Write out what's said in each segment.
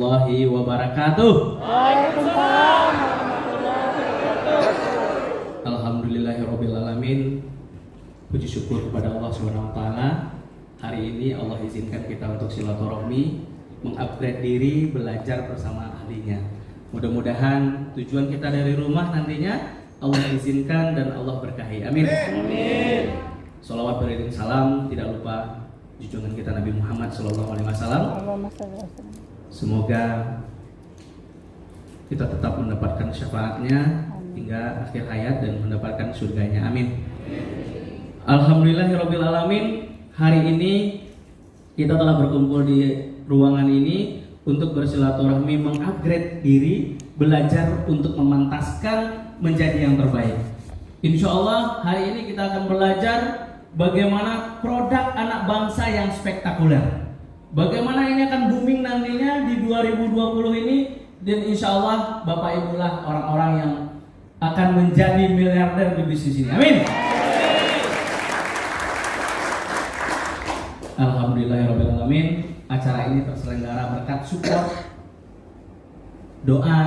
warahmatullahi wabarakatuh. Waalaikumsalam warahmatullahi wabarakatuh. Alhamdulillahirabbil alamin. Puji syukur kepada Allah Subhanahu wa taala. Hari ini Allah izinkan kita untuk silaturahmi, mengupgrade diri, belajar bersama ahlinya. Mudah-mudahan tujuan kita dari rumah nantinya Allah izinkan dan Allah berkahi. Amin. Amin. Sholawat beriring salam, tidak lupa junjungan kita Nabi Muhammad SAW. Semoga kita tetap mendapatkan syafaatnya hingga akhir hayat dan mendapatkan surganya. Amin. Alhamdulillahirabbil alamin. Hari ini kita telah berkumpul di ruangan ini untuk bersilaturahmi, mengupgrade diri, belajar untuk memantaskan menjadi yang terbaik. Insya Allah hari ini kita akan belajar bagaimana produk anak bangsa yang spektakuler. Bagaimana ini akan booming nantinya di 2020 ini, dan insya Allah Bapak Ibu lah orang-orang yang akan menjadi miliarder di bisnis ini. Amin. Alhamdulillahirabbil alamin. Acara ini terselenggara berkat support doa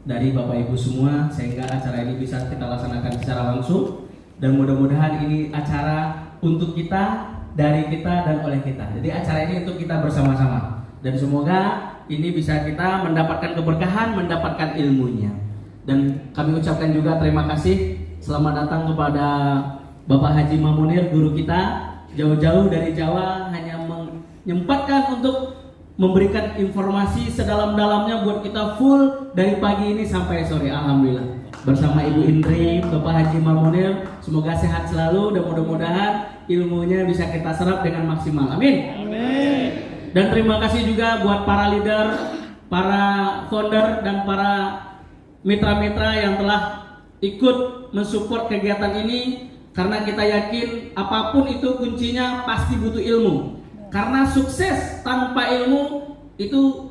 dari Bapak Ibu semua, sehingga acara ini bisa kita laksanakan secara langsung. Dan mudah-mudahan ini acara untuk kita, dari kita dan oleh kita. Jadi acara ini untuk kita bersama-sama. Dan semoga ini bisa kita mendapatkan keberkahan, mendapatkan ilmunya. Dan kami ucapkan juga terima kasih, selamat datang kepada Bapak Haji Mamunir, guru kita. Jauh-jauh dari Jawa hanya menyempatkan untuk memberikan informasi sedalam-dalamnya buat kita full dari pagi ini sampai sore. Alhamdulillah. Bersama Ibu Indri, Bapak Haji Mamunir, semoga sehat selalu dan mudah-mudahan ilmunya bisa kita serap dengan maksimal. Amin. Amin. Dan terima kasih juga buat para leader, para founder dan para mitra-mitra yang telah ikut mensupport kegiatan ini, karena kita yakin apapun itu kuncinya pasti butuh ilmu. Karena sukses tanpa ilmu itu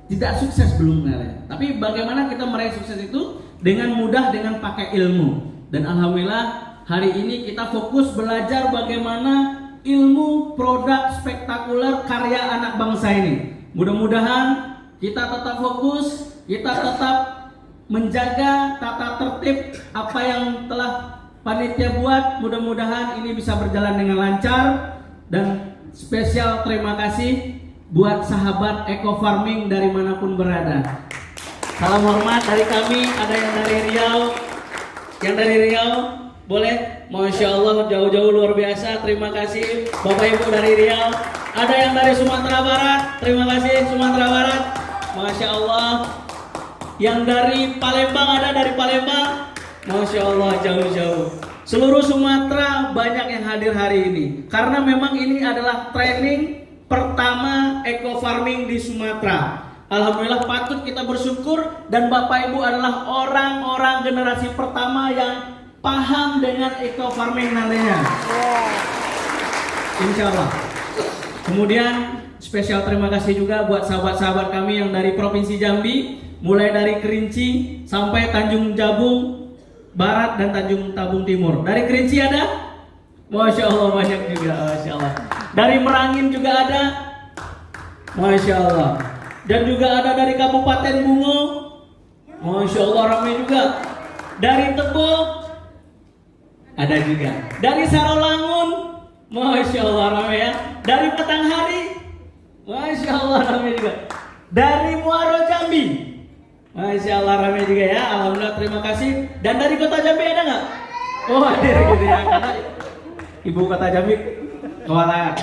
tidak sukses belum. Tapi bagaimana kita meraih sukses itu dengan mudah dengan pakai ilmu. Dan alhamdulillah hari ini kita fokus belajar bagaimana ilmu produk spektakuler karya anak bangsa ini. Mudah-mudahan kita tetap fokus, kita tetap menjaga tata tertib apa yang telah panitia buat. Mudah-mudahan ini bisa berjalan dengan lancar. Dan spesial terima kasih buat sahabat Eco Farming dari manapun berada. Salam hormat dari kami. Ada yang dari Riau, boleh? Masya Allah, jauh-jauh luar biasa. Terima kasih Bapak Ibu dari Riau. Ada yang dari Sumatera Barat, terima kasih Sumatera Barat. Masya Allah. Yang dari Palembang, ada dari Palembang. Masya Allah, jauh-jauh. Seluruh Sumatera banyak yang hadir hari ini, karena memang ini adalah training pertama Eco Farming di Sumatera. Alhamdulillah, patut kita bersyukur, dan Bapak Ibu adalah orang-orang generasi pertama yang paham dengan Eco Farming nantinya. Insya Allah. Kemudian spesial terima kasih juga buat sahabat-sahabat kami yang dari Provinsi Jambi, mulai dari Kerinci sampai Tanjung Jabung Barat dan Tanjung Tabung Timur. Dari Kerinci ada? Masya Allah, banyak juga. Masya Allah. Dari Merangin juga ada? Masya Allah. Dan juga ada dari Kabupaten Bungo. Masya Allah, ramai juga. Dari Tebo ada juga. Dari Sarolangun, Masya Allah, ramai ya. Dari Batanghari, Masya Allah, ramai juga. Dari Muaro Jambi, Masya Allah, ramai juga ya. Alhamdulillah, terima kasih. Dan dari Kota Jambi ada nggak? Oh, hadir gitu ya. Karena Ibu Kota Jambi,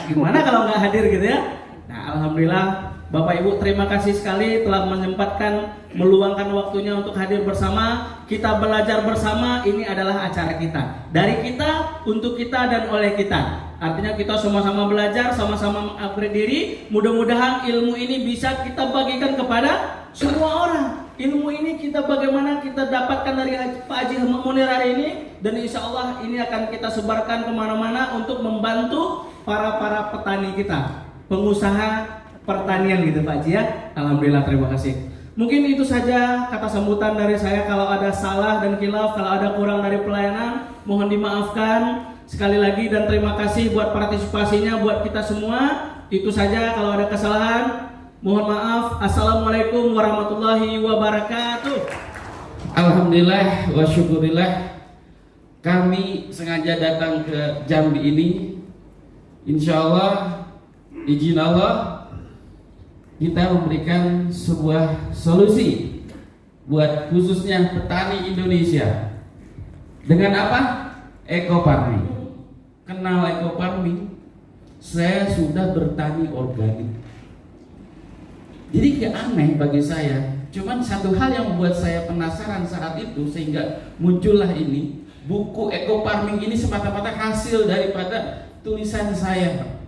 gimana kalau nggak hadir gitu ya? Nah, alhamdulillah, Bapak Ibu terima kasih sekali telah menyempatkan meluangkan waktunya untuk hadir bersama. Kita belajar bersama, ini adalah acara kita. Dari kita, untuk kita, dan oleh kita. Artinya kita sama-sama belajar, sama-sama mengupgrade diri. Mudah-mudahan ilmu ini bisa kita bagikan kepada semua orang. Ilmu ini kita bagaimana kita dapatkan dari Pak Haji Mamunir hari ini. Dan insya Allah ini akan kita sebarkan kemana-mana untuk membantu para petani kita, pengusaha pertanian gitu Pak Haji ya. Alhamdulillah, terima kasih. Mungkin itu saja kata sambutan dari saya. Kalau ada salah dan khilaf, kalau ada kurang dari pelayanan, mohon dimaafkan. Sekali lagi dan terima kasih buat partisipasinya buat kita semua. Itu saja, kalau ada kesalahan Mohon maaf. Assalamualaikum warahmatullahi wabarakatuh. Alhamdulillah wa syukurillah, kami sengaja datang ke Jambi ini. Insya Allah, izin Allah, kita memberikan sebuah solusi buat khususnya petani Indonesia. Dengan apa? Eco farming. Kenal eco farming? Saya sudah bertani organik. Jadi gak aneh bagi saya. Cuman satu hal yang membuat saya penasaran saat itu sehingga muncullah ini. Buku eco farming ini semata-mata hasil daripada tulisan saya,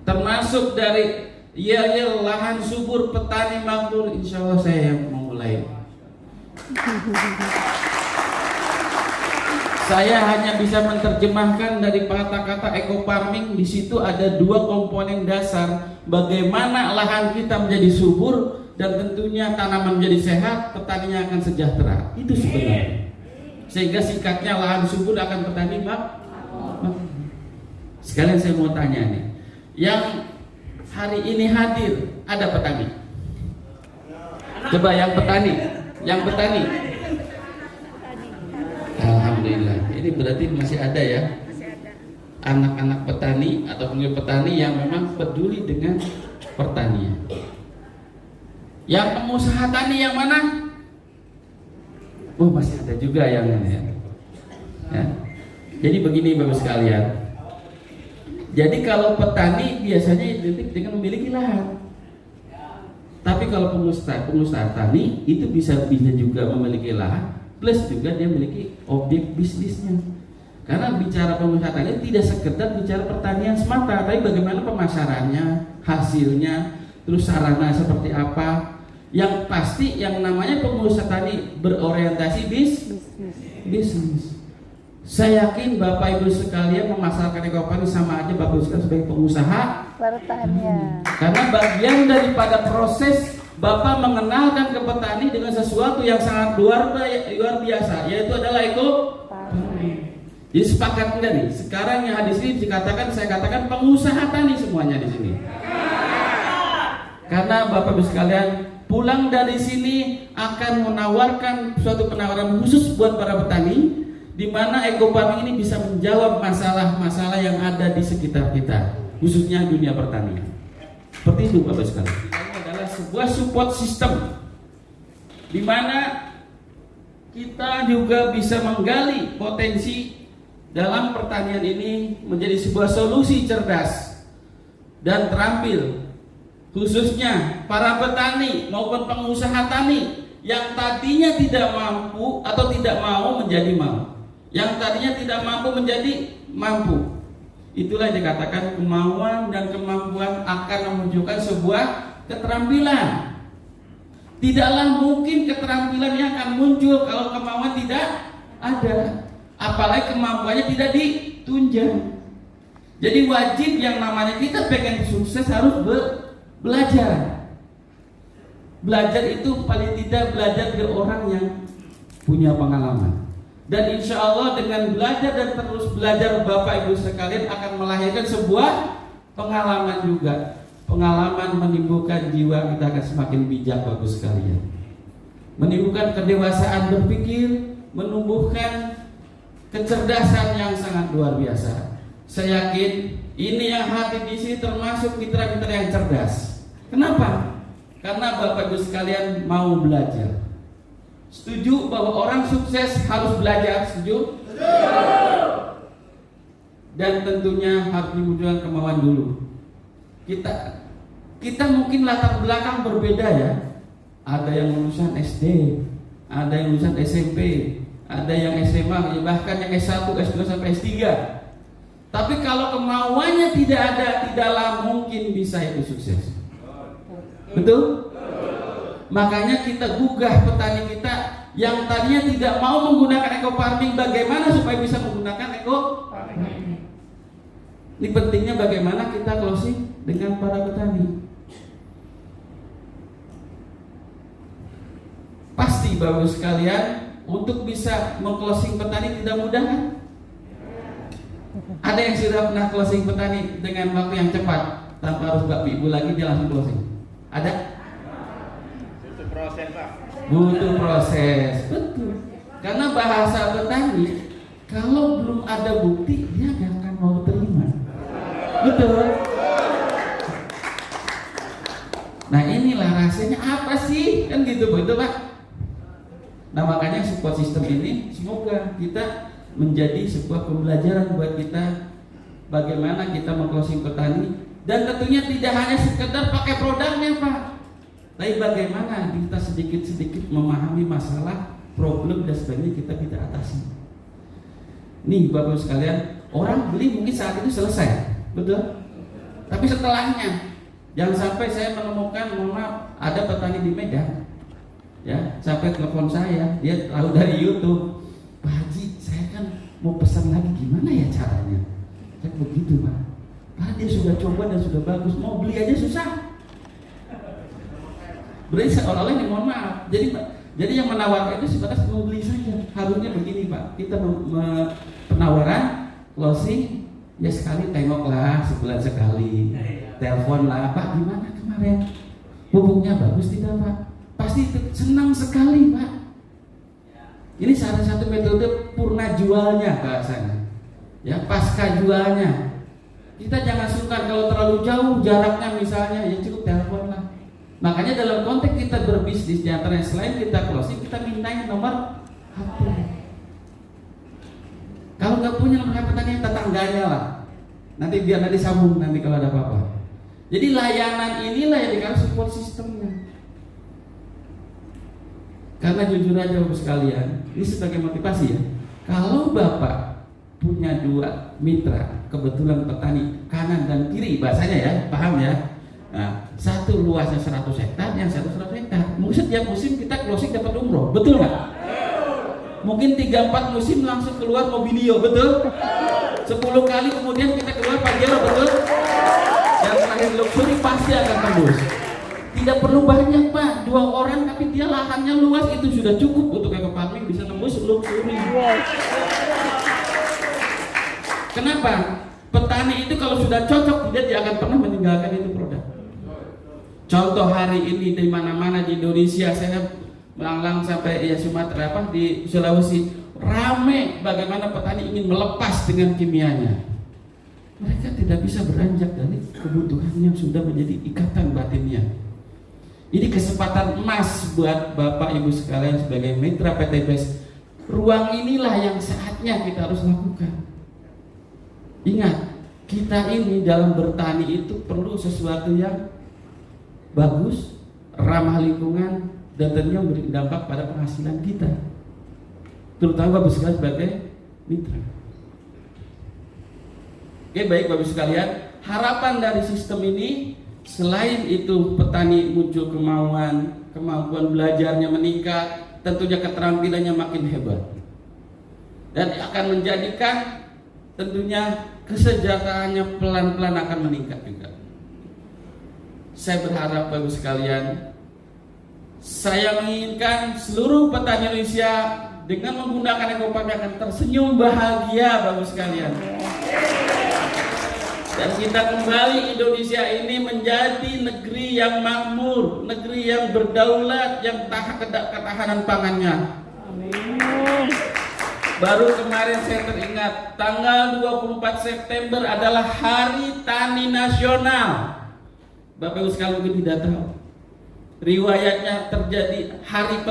termasuk dari yel lahan subur petani makmur. Insya Allah saya yang memulai. Saya hanya bisa menerjemahkan dari kata-kata eco farming. Di situ ada dua komponen dasar. Bagaimana lahan kita menjadi subur dan tentunya tanaman menjadi sehat, petaninya akan sejahtera. Itu sebenarnya. Sehingga singkatnya lahan subur akan petani makmur. Sekalian saya mau tanya nih, yang hari ini hadir ada petani? Coba yang petani. Alhamdulillah, ini berarti masih ada ya anak-anak petani atau pengurus petani yang memang peduli dengan pertanian. Yang pengusaha tani yang mana? Oh, masih ada juga yang ya. Jadi begini Bapak sekalian. Jadi kalau petani biasanya identik dengan memiliki lahan. Tapi kalau pengusaha tani itu bisa juga memiliki lahan, plus juga dia memiliki objek bisnisnya. Karena bicara pengusaha tani tidak sekedar bicara pertanian semata, tapi bagaimana pemasarannya, hasilnya, terus sarana seperti apa. Yang pasti yang namanya pengusaha tani berorientasi bisnis. Saya yakin Bapak Ibu sekalian memasarkan eco farming sama aja Bapak Ibu sekalian sebagai pengusaha Pertanian. Karena bagian daripada proses Bapak mengenalkan ke petani dengan sesuatu yang sangat luar biasa, yaitu adalah eco farming. Jadi sepakat enggak nih? Sekarang yang di sini saya katakan pengusaha tani semuanya di sini. Karena Bapak Ibu sekalian pulang dari sini akan menawarkan suatu penawaran khusus buat para petani, di mana eco farming ini bisa menjawab masalah-masalah yang ada di sekitar kita, khususnya dunia pertanian. Seperti itu Bapak sekalian. Ini adalah sebuah support system, di mana kita juga bisa menggali potensi dalam pertanian ini menjadi sebuah solusi cerdas dan terampil, khususnya para petani maupun pengusaha tani yang tadinya tidak mampu atau tidak mau menjadi mau, yang tadinya tidak mampu menjadi mampu. Itulah yang dikatakan kemauan dan kemampuan akan menunjukkan sebuah keterampilan. Tidaklah mungkin keterampilan yang akan muncul kalau kemauan tidak ada, apalagi kemampuannya tidak ditunjang. Jadi wajib yang namanya kita pengen sukses harus belajar. Belajar itu paling tidak belajar dari orang yang punya pengalaman. Dan insya Allah dengan belajar dan terus belajar Bapak Ibu sekalian akan melahirkan sebuah pengalaman juga. Pengalaman menimbulkan jiwa kita akan semakin bijak Bapak sekalian. Menimbulkan kedewasaan berpikir, menumbuhkan kecerdasan yang sangat luar biasa. Saya yakin ini yang hadir di sini termasuk mitra-mitra yang cerdas. Kenapa? Karena Bapak Ibu sekalian mau belajar. Setuju bahwa orang sukses harus belajar? Setuju? Dan tentunya harus dimunculkan kemauan dulu. Kita mungkin latar belakang berbeda ya. Ada yang lulusan SD, ada yang lulusan SMP, ada yang SMA, bahkan yang S1, S2 sampai S3. Tapi kalau kemauannya tidak ada, tidaklah mungkin bisa itu sukses. Betul? Makanya kita gugah petani kita yang tadinya tidak mau menggunakan eco farming, bagaimana supaya bisa menggunakan eco farming. Ini pentingnya bagaimana kita closing dengan para petani. Pasti Bapak sekalian, untuk bisa meng-closing petani tidak mudah kan? Ada yang sudah pernah closing petani dengan waktu yang cepat tanpa harus Bapak Ibu lagi dia langsung closing? Ada? Butuh proses, Pak. Butuh proses, betul. Karena bahasa petani, kalau belum ada bukti, dia gak akan mau terima. Betul. Nah inilah rahasianya apa sih? Kan gitu betul Pak. Nah makanya support system ini semoga kita menjadi sebuah pembelajaran buat kita bagaimana kita meng-closing petani, dan tentunya tidak hanya sekedar pakai produknya Pak, tapi bagaimana kita sedikit-sedikit memahami masalah, problem dan sebagainya kita bisa atasi. Nih Bapak sekalian, orang beli mungkin saat itu selesai, betul? Tapi setelahnya, jangan sampai saya menemukan, mohon maaf, ada petani di Medan, ya, sampai telepon saya, dia tahu dari YouTube, Pak Haji, saya kan mau pesan lagi, gimana ya caranya? Saya begitu Pak, karena dia sudah coba dan sudah bagus, mau beli aja susah. Berarti seolah-olah ini mohon maaf, jadi yang menawarkan itu sebatas mau beli saja. Harusnya begini Pak, kita penawaran closing ya sekali tengoklah, sebulan sekali, telepon lah, Pak gimana kemarin, pupuknya bagus tidak Pak? Pasti senang sekali Pak. Ini salah satu metode purna jualnya bahasanya, ya pasca jualnya. Kita jangan sungkan kalau terlalu jauh jaraknya misalnya, ya cukup telepon lah. Makanya dalam konteks kita berbisnis di antara selain kita closing, kita mintain nomor HP. Kalau nggak punya nomor HP tanya tetangganya lah. Nanti biar nanti sambung nanti kalau ada apa-apa. Jadi layanan inilah yang dikasih support sistemnya. Karena jujur aja Bapak sekalian, ini sebagai motivasi ya. Kalau Bapak punya dua mitra, kebetulan petani kanan dan kiri bahasanya ya, paham ya? Nah, satu luasnya 100 hektar, yang satu 100 hektar. Mungkin setiap musim kita closing dapat umroh, betul nggak? Mungkin 3-4 musim langsung keluar mobilio, betul? 10 kali kemudian kita keluar Pajero, betul? Yang terakhir luxury pasti akan tembus. Tidak perlu banyak Pak, 2 orang tapi dia lahannya luas, itu sudah cukup untuk eco farming bisa tembus luxury. Kenapa? Petani itu kalau sudah cocok dia tidak akan pernah meninggalkan itu produk. Contoh hari ini di mana-mana di Indonesia, saya melanglang sampai ya Sumatera apa di Sulawesi, rame bagaimana petani ingin melepas dengan kimianya. Mereka tidak bisa beranjak dari kebutuhan yang sudah menjadi ikatan batinnya. Ini kesempatan emas buat Bapak Ibu sekalian sebagai mitra PT BES. Ruang inilah yang saatnya kita harus lakukan. Ingat, kita ini dalam bertani itu perlu sesuatu yang bagus, ramah lingkungan, dan tentunya memberi dampak pada penghasilan kita, terutama Bapak sekalian sebagai mitra. Oke, baik Bapak sekalian, harapan dari sistem ini selain itu petani muncul kemampuan belajarnya meningkat, tentunya keterampilannya makin hebat, dan akan menjadikan tentunya kesejahteraannya pelan-pelan akan meningkat juga. Saya berharap Bapak sekalian, saya menginginkan seluruh petani Indonesia dengan menggunakan eco farming akan tersenyum bahagia Bapak sekalian. Dan kita kembali Indonesia ini menjadi negeri yang makmur, negeri yang berdaulat, yang ketahanan pangannya. Amin. Baru kemarin saya teringat, tanggal 24 September adalah Hari Tani Nasional. Bapak Ibu sekalian mungkin tidak tahu riwayatnya terjadi hari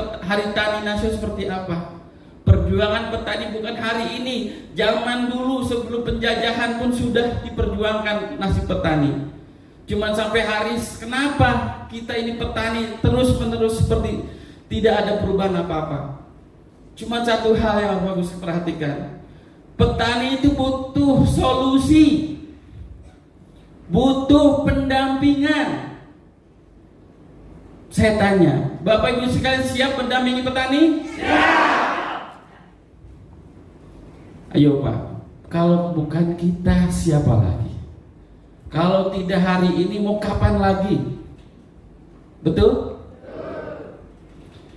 Tani Nasional seperti apa. Perjuangan petani bukan hari ini, zaman dulu sebelum penjajahan pun sudah diperjuangkan nasib petani. Cuman sampai hari kenapa kita ini petani terus menerus seperti tidak ada perubahan apa-apa. Cuma satu hal yang harus perhatikan, petani itu butuh solusi, butuh pendampingan. Saya tanya, Bapak Ibu sekalian siap mendampingi petani? Siap. Ayo Pak, kalau bukan kita siapa lagi? Kalau tidak hari ini mau kapan lagi? Betul?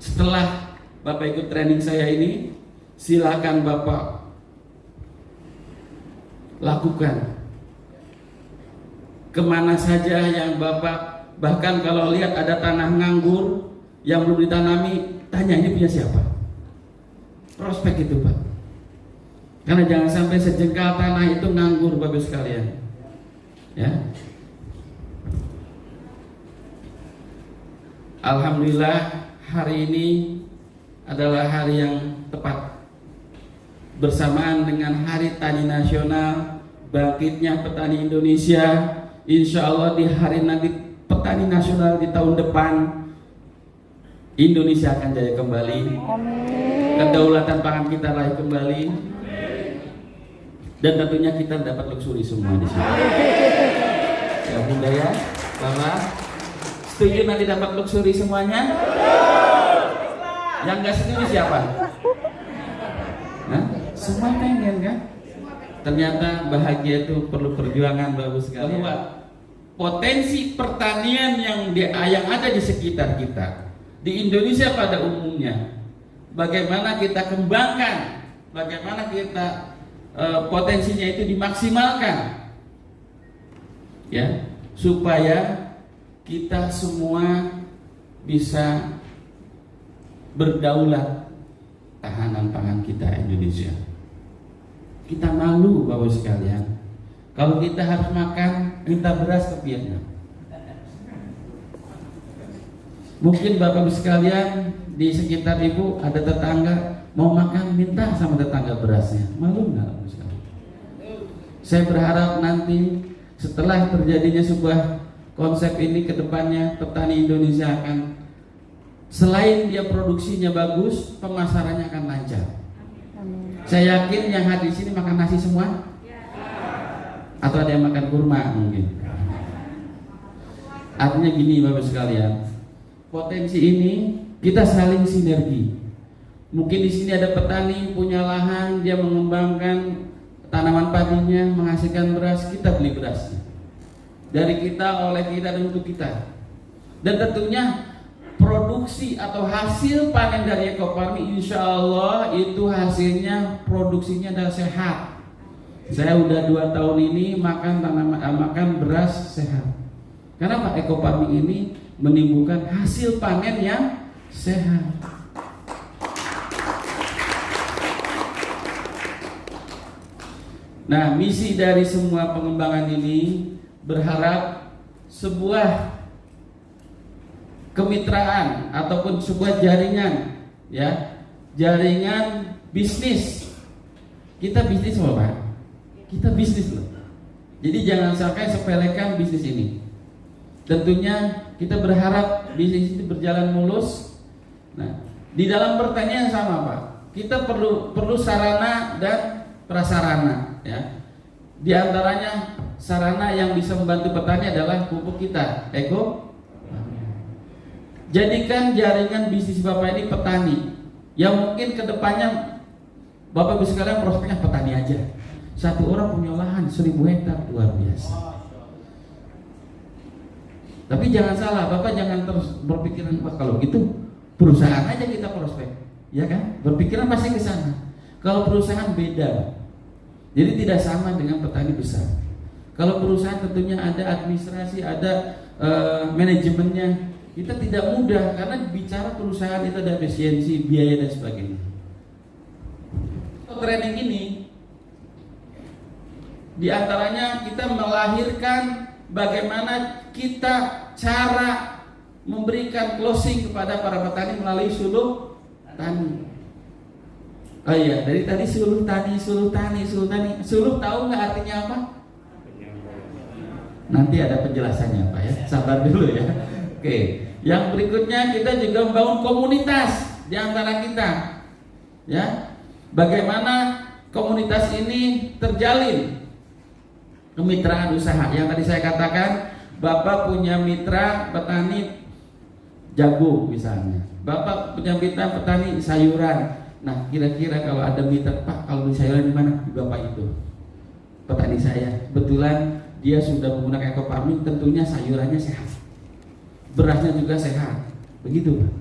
Setelah Bapak ikut training saya ini, silakan Bapak lakukan kemana saja yang Bapak Bahkan kalau lihat ada tanah nganggur yang belum ditanami, tanya ini punya siapa? Prospek itu Pak. Karena jangan sampai sejengkal tanah itu nganggur Bapak sekalian. Ya. Alhamdulillah hari ini adalah hari yang tepat bersamaan dengan Hari Tani Nasional, bangkitnya petani Indonesia. Insya Allah di hari nanti petani nasional di tahun depan Indonesia akan jaya kembali. Kedaulatan pangan kita raih kembali. Dan tentunya kita dapat luxury semua di sini. Ya Bunda ya, Bapak, setuju nanti dapat luxury semuanya? Yang nggak setuju siapa? Hah? Semua pengen kan? Ternyata bahagia itu perlu perjuangan Bapak sekalian. Potensi pertanian yang ada di sekitar kita, di Indonesia pada umumnya, bagaimana kita kembangkan, bagaimana kita potensinya itu dimaksimalkan, ya, supaya kita semua bisa berdaulat tahanan pangan kita Indonesia. Kita malu Bapak sekalian, kalau kita harus makan minta beras ke Vietnam. Mungkin Bapak sekalian di sekitar Ibu ada tetangga mau makan minta sama tetangga berasnya, malu nggak Bapak sekalian? Saya berharap nanti setelah terjadinya sebuah konsep ini ke depannya petani Indonesia akan, selain dia produksinya bagus, pemasarannya akan lancar. Saya yakin yang hadir di sini makan nasi semua, atau ada yang makan kurma mungkin. Artinya gini Bapak sekalian, potensi ini kita saling sinergi. Mungkin di sini ada petani punya lahan, dia mengembangkan tanaman padinya, menghasilkan beras, kita beli berasnya. Dari kita, oleh kita, dan untuk kita. Dan tentunya produksi atau hasil panen dari ekofarming insya Allah itu hasilnya, produksinya adalah sehat. Saya udah 2 tahun ini makan beras sehat. Kenapa? Ekofarming ini menimbulkan hasil panen yang sehat. Nah, misi dari semua pengembangan ini berharap sebuah kemitraan ataupun sebuah jaringan, ya, jaringan bisnis. Kita bisnis loh Pak, kita bisnis loh. Jadi jangan sampai sepelekan bisnis ini. Tentunya kita berharap bisnis itu berjalan mulus. Nah, di dalam pertanian sama Pak, kita perlu sarana dan prasarana, ya. Di antaranya sarana yang bisa membantu petani adalah pupuk kita, Jadikan jaringan bisnis Bapak ini petani, yang mungkin kedepannya Bapak bisa sekalian prospeknya petani aja. Satu orang punya lahan 1000 hektar, luar biasa. Tapi jangan salah, Bapak jangan terus berpikiran kalau gitu perusahaan aja kita prospek, ya kan? Berpikiran pasti ke sana. Kalau perusahaan beda, jadi tidak sama dengan petani besar. Kalau perusahaan tentunya ada administrasi, ada manajemennya. Kita tidak mudah karena bicara perusahaan itu ada efisiensi, biaya dan sebagainya. Training ini diantaranya kita melahirkan bagaimana kita cara memberikan closing kepada para petani melalui suluh tani. Oh iya, dari tadi suluh tani. Suluh tahu nggak artinya apa? Nanti ada penjelasannya Pak ya. Sabar dulu ya. Oke. Yang berikutnya kita juga membangun komunitas di antara kita. Ya. Bagaimana komunitas ini terjalin? Kemitraan usaha. Yang tadi saya katakan, Bapak punya mitra petani jagung misalnya. Bapak punya mitra petani sayuran. Nah, kira-kira kalau ada mitra, Pak, kalau beli sayuran di mana? Di Bapak itu. Petani saya. Kebetulan dia sudah menggunakan ekofarming, tentunya sayurannya sehat. Berasnya juga sehat. Begitu, Pak.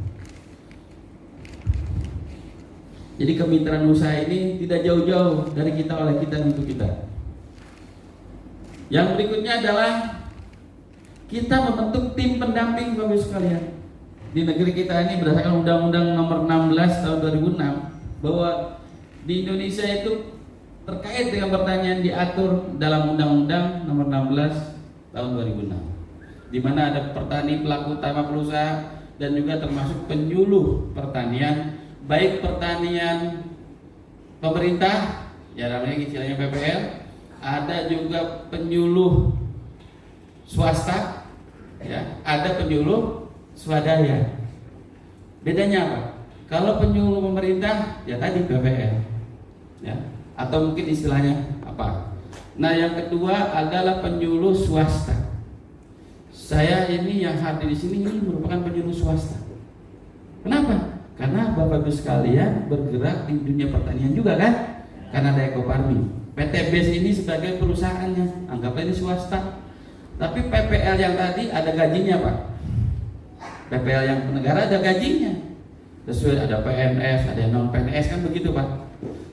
Jadi kemitraan usaha ini tidak jauh-jauh dari kita, oleh kita, untuk kita. Yang berikutnya adalah kita membentuk tim pendamping Bapak Ibu sekalian. Di negeri kita ini berdasarkan Undang-Undang Nomor 16 Tahun 2006 bahwa di Indonesia itu terkait dengan pertanian diatur dalam Undang-Undang Nomor 16 Tahun 2006, di mana ada petani, pelaku utama perusahaan, dan juga termasuk penyuluh pertanian, baik pertanian pemerintah, ya namanya istilahnya PPL, ada juga penyuluh swasta, ya, ada penyuluh swadaya. Bedanya apa? Kalau penyuluh pemerintah, ya tadi PPL, ya, atau mungkin istilahnya apa? Nah, yang kedua adalah penyuluh swasta. Saya ini yang hadir di sini ini merupakan penyuluh swasta. Kenapa? Karena Bapak Ibu sekalian bergerak di dunia pertanian juga kan? Karena ada Eco Farming. PT BES ini sebagai perusahaannya, anggaplah ini swasta. Tapi PPL yang tadi ada gajinya, Pak. PPL yang negara ada gajinya. Sesuai ada PNS, ada non PNS kan begitu, Pak.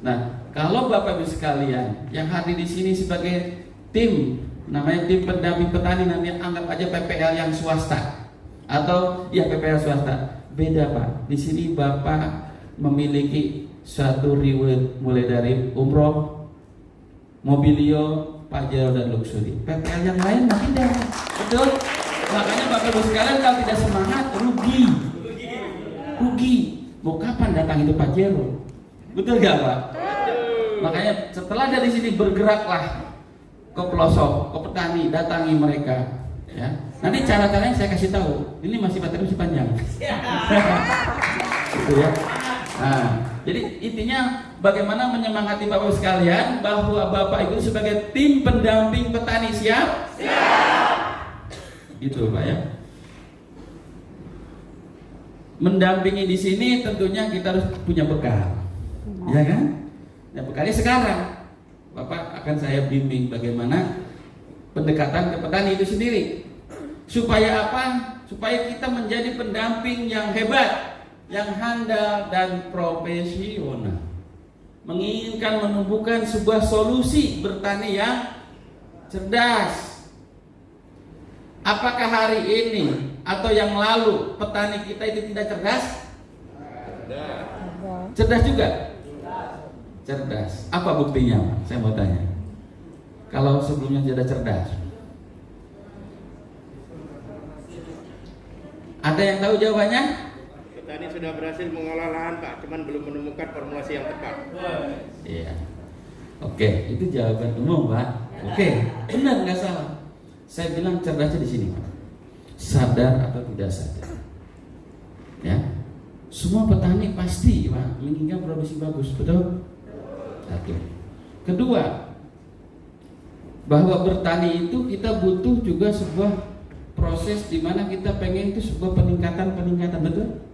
Nah, kalau Bapak Ibu sekalian yang hadir di sini sebagai tim, namanya tim pendamping petani, namanya anggap aja PPL yang swasta atau ya PPL swasta. Beda, Pak. Di sini Bapak memiliki satu reward mulai dari umroh, mobilio, pajero dan luxury. PPL yang lain tidak. Betul? Makanya Bapak Ibu sekalian kalau tidak semangat rugi. Mau kapan datang itu pajero? Betul gak, Pak? Makanya setelah dari sini bergeraklah ke pelosok, ke petani, datangi mereka. Ya. Nanti cara-caranya saya kasih tahu. Ini masih masih panjang. Gitu ya. Nah, jadi intinya bagaimana menyemangati Bapak Ibu sekalian bahwa Bapak Ibu sebagai tim pendamping petani siap? Siap. Gitu, Pak ya. Mendampingi di sini tentunya kita harus punya bekal. Ya kan? Nah, bekalnya sekarang Bapak akan saya bimbing bagaimana pendekatan ke petani itu sendiri. Supaya apa? Supaya kita menjadi pendamping yang hebat, yang handal dan profesional. Menginginkan menumbuhkan sebuah solusi bertani yang cerdas. Apakah hari ini atau yang lalu petani kita itu tidak cerdas? Cerdas juga? Cerdas. Apa buktinya, Pak? Saya mau tanya. Kalau sebelumnya tidak cerdas, ada yang tahu jawabannya? Petani sudah berhasil mengolah lahan, Pak, cuman belum menemukan formulasi yang tepat. Iya. Oke, itu jawaban umum, Pak. Oke, benar, nggak salah. Saya bilang cerdasnya di sini, Pak. Sadar atau tidak sadar. Ya. Semua petani pasti, Pak, menginginkan produksi bagus, betul? Satu. Kedua, bahwa bertani itu kita butuh juga sebuah proses di mana kita pengen itu sebuah peningkatan, betul?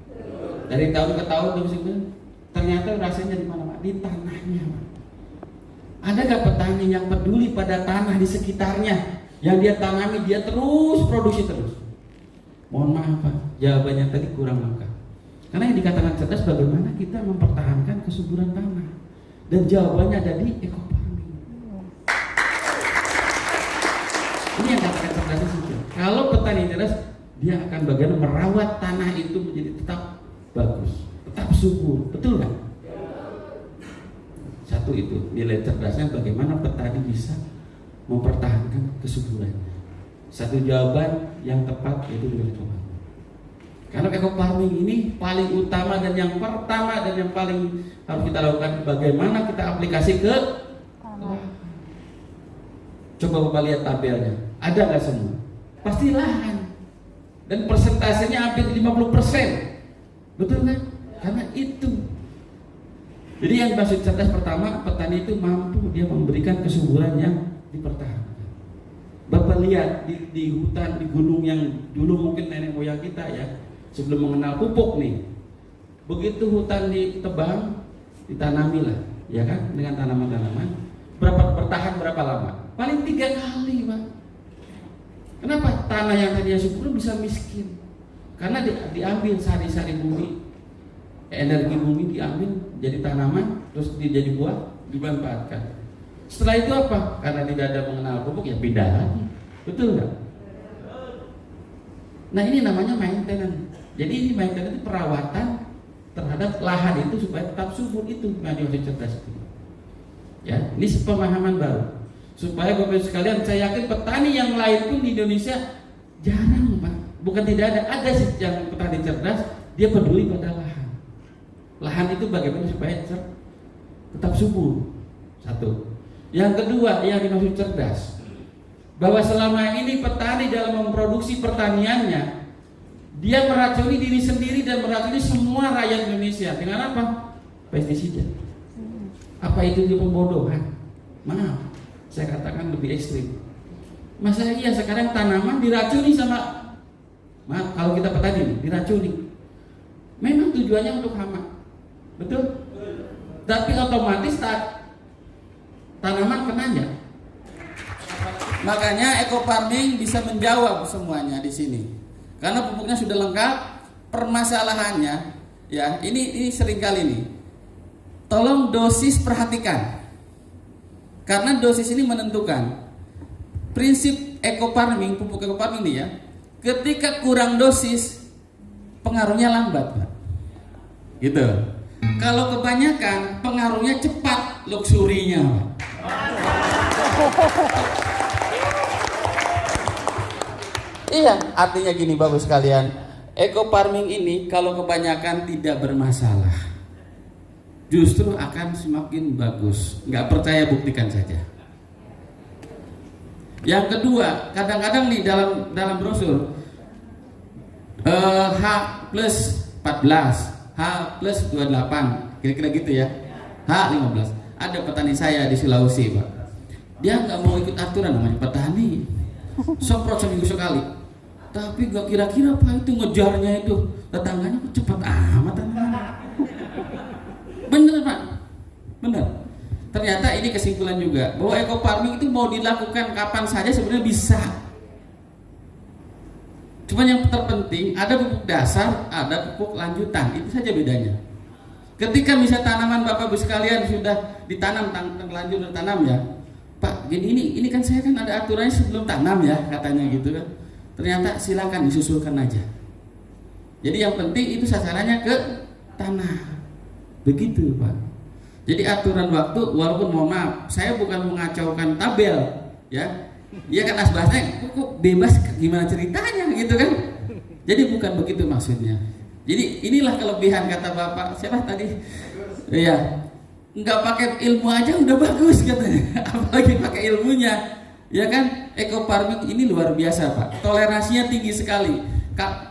Dari tahun ke tahun terus itu ternyata rasanya di mana, Pak? Di tanahnya, Pak. Ada gak petani yang peduli pada tanah di sekitarnya? Yang dia tanami, dia terus produksi terus. Mohon maaf, Pak, jawabannya tadi kurang lengkap. Karena yang dikatakan cerdas bagaimana kita mempertahankan kesuburan tanah. Dan jawabannya ada di Eco Farming. Ini yang dikatakan cerdas di situ. Kalau petani cerdas, dia akan bagaimana merawat tanah itu menjadi tetap bagus, tetap subur, betul kan? Satu itu nilai cerdasnya, bagaimana petani bisa mempertahankan kesuburannya. Satu jawaban yang tepat yaitu dengan Eco Farming. Karena Eco Farming ini paling utama dan yang pertama dan yang paling harus kita lakukan, bagaimana kita aplikasi ke coba Bapak lihat tabelnya, ada nggak semua? Pasti lahan, dan persentasenya hampir 50%, betul kan? Karena itu. Jadi yang maksud cerdas pertama, petani itu mampu dia memberikan kesuburan yang dipertahankan. Bapak lihat di hutan, di gunung yang dulu mungkin nenek moyang kita ya, sebelum mengenal pupuk nih, begitu hutan ditebang, ditanamilah, ya kan, dengan tanaman-tanaman. Bertahan berapa lama? Paling 3 kali, Pak. Kenapa? Tanah yang tadinya subur bisa miskin, karena diambil sari-sari bumi, energi bumi diambil jadi tanaman, terus jadi buah, dimanfaatkan. Setelah itu apa? Karena tidak ada mengenal pupuk, ya pindah lagi, betul nggak? Nah ini namanya maintenance. Jadi ini maintenance itu perawatan terhadap lahan itu supaya tetap subur, itu yang dimaksud cerdas itu. Ya, ini pemahaman baru. Supaya Bapak Ibu sekalian, saya yakin petani yang lain pun di Indonesia jarang, Pak. Bukan tidak ada sih yang petani cerdas, dia peduli pada lahan. Lahan itu bagaimana supaya tetap subur. Satu. Yang kedua, yang dimaksud cerdas, bahwa selama ini petani dalam memproduksi pertaniannya, dia meracuni diri sendiri dan meracuni semua rakyat Indonesia dengan apa? Pestisida. Apa itu di pembodohan? Maaf, saya katakan lebih ekstrim. Masa iya sekarang tanaman diracuni sama, maaf kalau kita petani diracuni. Memang tujuannya untuk hama, betul? Tapi otomatis tanaman kenanya. Makanya eco farming bisa menjawab semuanya di sini. Karena pupuknya sudah lengkap. Permasalahannya, ya ini seringkali nih. Tolong dosis perhatikan. Karena dosis ini menentukan. Prinsip eco farming, pupuk eco farming ini ya. Ketika kurang dosis, pengaruhnya lambat, Pak. Gitu. Kalau kebanyakan, pengaruhnya cepat, luxurinya, Pak. Iya, artinya gini Bapak sekalian, eco farming ini kalau kebanyakan tidak bermasalah, justru akan semakin bagus. Nggak percaya, buktikan saja. Yang kedua, kadang-kadang nih dalam brosur H plus 14, H plus 28, kira-kira gitu ya, H 15. Ada petani saya di Sulawesi, Pak. Dia nggak mau ikut aturan, namanya petani, semprot seminggu sekali. Tapi gak kira-kira Pak itu ngejarnya itu tetangganya cepat amat. Bener Pak, bener. Ternyata ini kesimpulan juga bahwa eco farming itu mau dilakukan kapan saja sebenarnya bisa. Cuman yang terpenting ada pupuk dasar, ada pupuk lanjutan, itu saja bedanya. Ketika misalnya tanaman Bapak Ibu sekalian sudah ditanam, lanjut tanam ya, Pak, gini ini kan saya kan ada aturannya sebelum tanam ya katanya gitu kan. Ternyata silakan disusulkan aja. Jadi yang penting itu sasarannya ke tanah. Begitu Pak. Jadi aturan waktu, walaupun mohon maaf, saya bukan mengacaukan tabel, ya. Dia kan asbasnya kok bebas, gimana ceritanya gitu kan. Jadi bukan begitu maksudnya. Jadi inilah kelebihan kata Bapak siapa tadi? Iya. Nggak pakai ilmu aja udah bagus katanya. Apalagi pakai ilmunya. Ya kan, eco farming ini luar biasa Pak. Toleransinya tinggi sekali.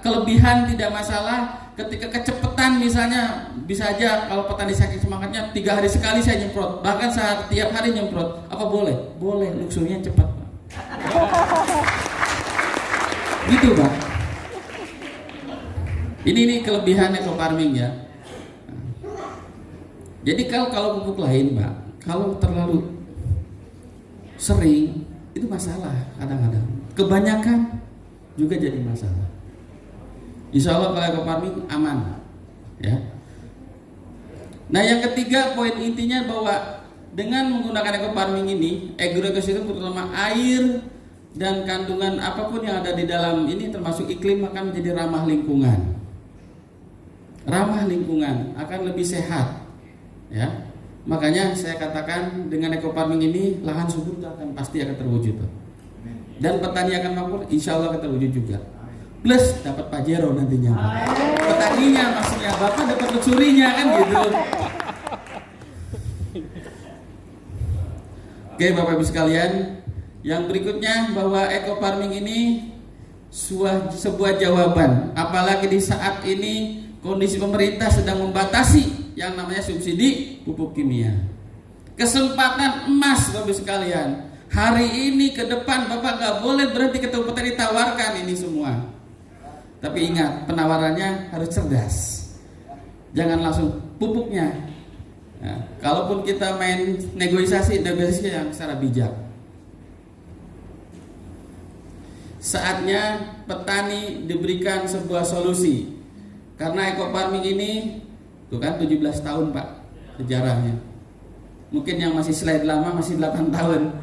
Kelebihan tidak masalah. Ketika kecepatan misalnya bisa aja kalau petani saking semangatnya 3 hari sekali saya nyemprot. Bahkan tiap hari nyemprot. Apa boleh? Boleh, luxurnya cepat Pak. Gitu Pak. Ini kelebihan eco farming ya. Jadi kalau pupuk lain Pak, kalau terlalu sering itu masalah kadang-kadang. Kebanyakan juga jadi masalah. Insya Allah kalau eco farming aman, ya. Nah yang ketiga poin intinya bahwa dengan menggunakan eco farming ini, agroekosistem terutama air dan kandungan apapun yang ada di dalam ini termasuk iklim akan menjadi ramah lingkungan. Ramah lingkungan akan lebih sehat, ya. Makanya saya katakan dengan eco farming ini lahan subur pasti akan terwujud. Dan petani akan makmur, insya Allah akan terwujud juga. Plus dapat pajero nantinya. Petaninya maksudnya, Bapak dapat luxurinya kan gitu. Oke Bapak Ibu sekalian, yang berikutnya bahwa eco farming ini sebuah jawaban. Apalagi di saat ini kondisi pemerintah sedang membatasi yang namanya subsidi pupuk kimia. Kesempatan emas Bapak sekalian. Hari ini ke depan Bapak gak boleh berhenti ketemu petani, tawarkan ini semua. Tapi ingat, penawarannya harus cerdas. Jangan langsung pupuknya. Nah, kalaupun kita main negosiasi yang secara bijak. Saatnya petani diberikan sebuah solusi. Karena eco farming ini tuh kan 17 tahun Pak sejarahnya. Mungkin yang masih slide lama masih 8 tahun.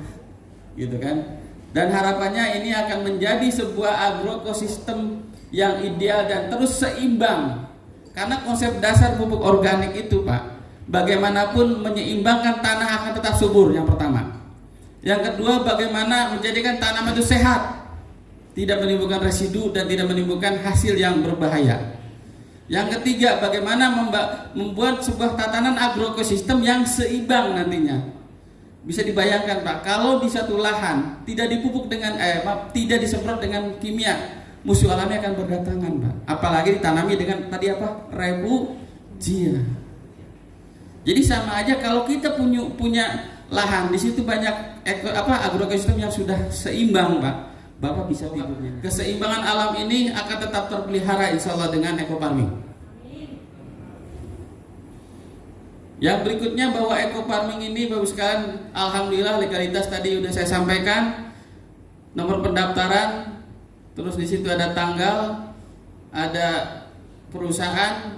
Gitu kan. Dan harapannya ini akan menjadi sebuah agroekosistem yang ideal dan terus seimbang. Karena konsep dasar pupuk organik itu, Pak, bagaimanapun menyeimbangkan tanah akan tetap subur, yang pertama. Yang kedua, bagaimana menjadikan tanaman itu sehat, tidak menimbulkan residu dan tidak menimbulkan hasil yang berbahaya. Yang ketiga, bagaimana membuat sebuah tatanan agroekosistem yang seimbang nantinya. Bisa dibayangkan, Pak, kalau di satu lahan tidak dipupuk dengan tidak disemprot dengan kimia, musuh alami akan berdatangan, Pak. Apalagi ditanami dengan tadi apa? Refugia. Jadi sama aja kalau kita punya lahan di situ banyak agroekosistem yang sudah seimbang, Pak. Bapak bisa tidurnya. Keseimbangan alam ini akan tetap terpelihara insya Allah dengan eco farming. Yang berikutnya bahwa eco farming ini Bapak sekalian, alhamdulillah legalitas tadi sudah saya sampaikan, nomor pendaftaran, terus di situ ada tanggal, ada perusahaan.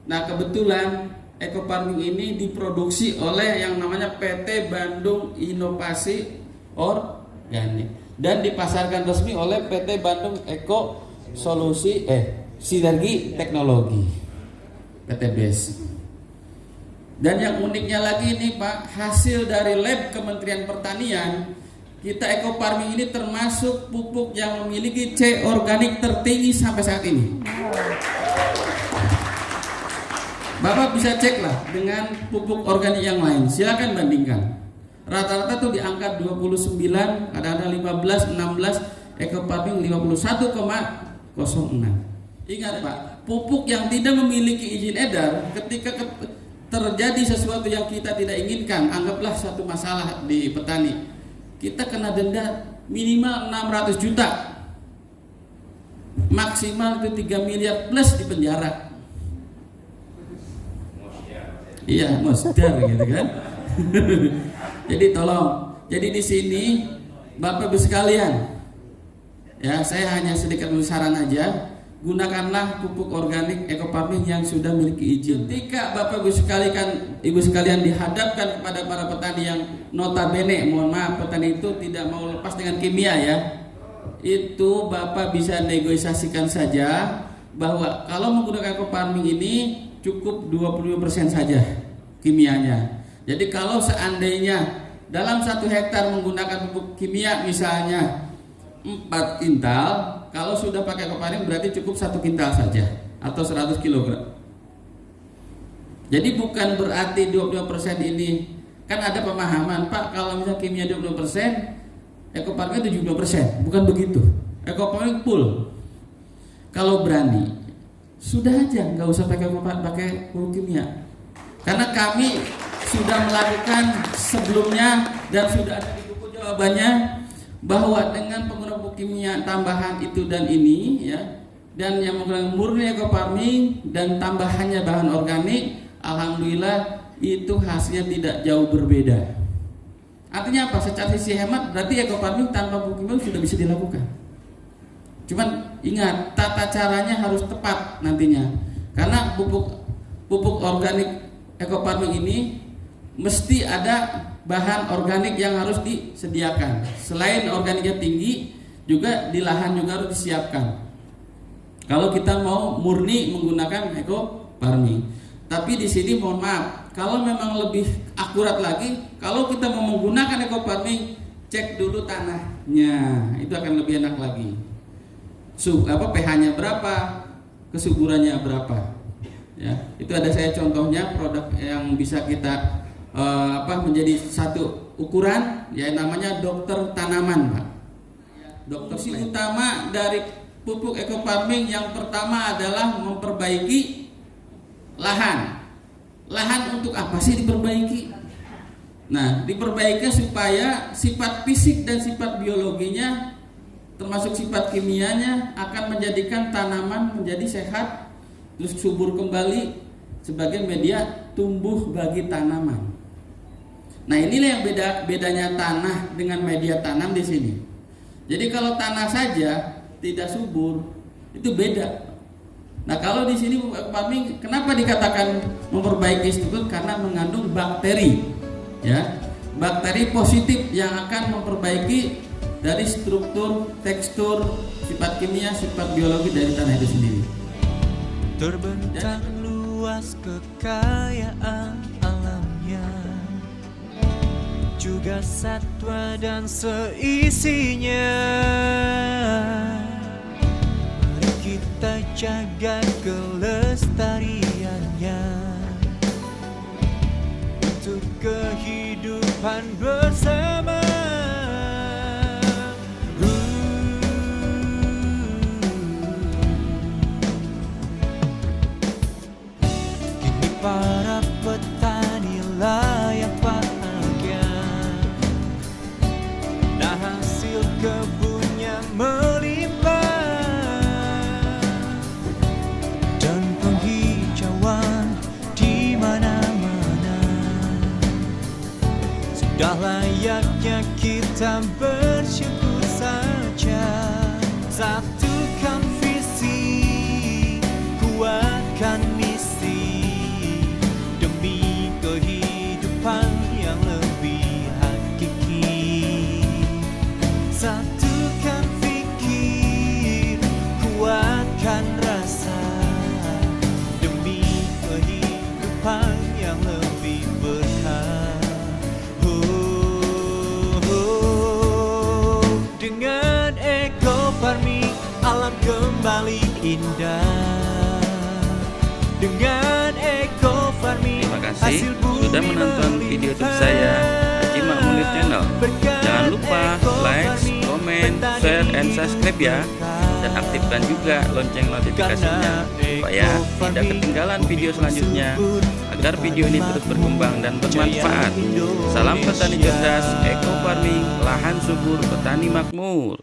Nah kebetulan eco farming ini diproduksi oleh yang namanya PT Bandung Inovasi Organik dan dipasarkan resmi oleh PT Bandung Eko Solusi Sinergi Teknologi PTBS. Dan yang uniknya lagi ini, Pak, hasil dari lab Kementerian Pertanian, kita eco farming ini termasuk pupuk yang memiliki C organik tertinggi sampai saat ini. Bapak bisa cek lah dengan pupuk organik yang lain, silakan bandingkan. Rata-rata tuh di angka 29, kadang-kadang 15, 16, eco farming 51,06. Ingat, Pak, pupuk yang tidak memiliki izin edar ketika terjadi sesuatu yang kita tidak inginkan, anggaplah satu masalah di petani, kita kena denda minimal 600 juta, maksimal itu 3 miliar plus di penjara. Iya, mosdar gitu kan. Jadi tolong, jadi di sini Bapak Ibu sekalian, ya saya hanya sedikit saran aja. Gunakanlah pupuk organik eco farming yang sudah memiliki izin. Ketika Bapak Ibu sekalian dihadapkan kepada para petani yang notabene, mohon maaf, petani itu tidak mau lepas dengan kimia ya, itu Bapak bisa negosiasikan saja bahwa kalau menggunakan eco farming ini cukup 25% saja kimianya. Jadi kalau seandainya dalam 1 hektar menggunakan pupuk kimia misalnya 4 kintal, kalau sudah pakai eco farming berarti cukup 1 kintal saja atau 100 kg. Jadi bukan berarti 25% ini, kan ada pemahaman, Pak, kalau misalnya kimia 20%, eco farming 70%, bukan begitu. Eco farming full. Kalau berani, sudah aja nggak usah pakai pupuk kimia. Karena kami sudah melakukan sebelumnya dan sudah ada di buku jawabannya, bahwa dengan penggunaan pupuk kimia tambahan itu dan ini ya, dan yang menggunakan murni eco farming dan tambahannya bahan organik, alhamdulillah itu hasilnya tidak jauh berbeda. Artinya apa? Secara sisi hemat berarti eco farming tanpa pupuk kimia sudah bisa dilakukan. Cuman ingat, tata caranya harus tepat nantinya. Karena pupuk organik eco farming ini mesti ada bahan organik yang harus disediakan. Selain organiknya tinggi, juga di lahan juga harus disiapkan. Kalau kita mau murni menggunakan eco farming. Tapi di sini mohon maaf, kalau memang lebih akurat lagi, kalau kita mau menggunakan eco farming, cek dulu tanahnya, itu akan lebih enak lagi. pH-nya berapa, kesuburannya berapa. Ya, itu ada saya contohnya produk yang bisa kita menjadi satu ukuran, ya namanya dokter tanaman, Pak. Fungsi utama dari pupuk eco farming yang pertama adalah memperbaiki lahan. Lahan untuk apa sih diperbaiki? Nah, diperbaiki supaya sifat fisik dan sifat biologinya termasuk sifat kimianya akan menjadikan tanaman menjadi sehat, terus subur kembali sebagai media tumbuh bagi tanaman. Nah, inilah yang bedanya tanah dengan media tanam di sini. Jadi kalau tanah saja tidak subur, itu beda. Nah, kalau di sini farming kenapa dikatakan memperbaiki struktur? Karena mengandung bakteri, ya, bakteri positif yang akan memperbaiki dari struktur, tekstur, sifat kimia, sifat biologi dari tanah itu sendiri. Terbentang luas kekayaan alamnya, juga satwa dan seisinya. Mari kita jaga kelestariannya untuk kehidupan bersama. Kini para petani layak bahagia, nah hasil kebunnya melimpah, dan penghijauan di mana-mana. Sudah layaknya kita bersyukur saja. Satukan visi, kuatkan misi, demi kehidupan yang lebih hakiki. Satukan pikir, kuatkan rasa, demi kehidupan yang lebih berkah. Dengan Eko Farming alam kembali indah. Dengan Eko Farming Terima kasih sudah menonton video YouTube saya, Haji Makmur Channel. Jangan lupa like, comment, share, and subscribe ya. Dan aktifkan juga lonceng notifikasinya supaya tidak ketinggalan video selanjutnya, agar video ini terus berkembang dan bermanfaat. Salam petani cerdas, Eko Farming, lahan subur, petani makmur.